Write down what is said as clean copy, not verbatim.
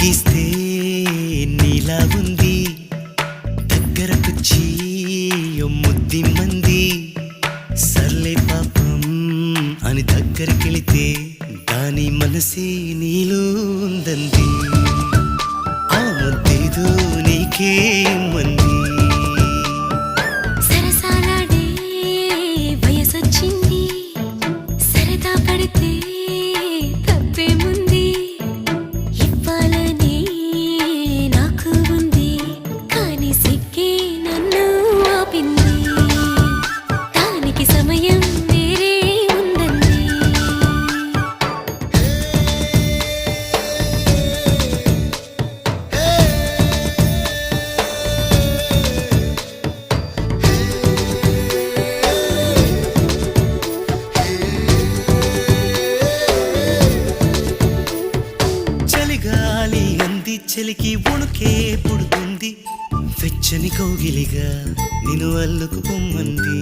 గీస్తే నీలా ఉంది దగ్గరకొచ్చి ముద్ది మంది సర్లే పాపం అని దగ్గరికెళితే దాని మనసే నీలో ఉందంది ఆ ముద్దేదో నీకే మంది సరసాలాడే వయసొచ్చింది సరదా పడితే తప్పేముంది ఇవ్వాలని నాకు ఉంది కానీ సిగ్గే నన్ను ఆపింది దానికి సమయం వేరే ఉందండి చలిగాలి అంది చలికి ఉణుకే పుడుతుంది వెచ్చని కౌగిలిగా నిన్ను అల్లుకు పొమ్మంది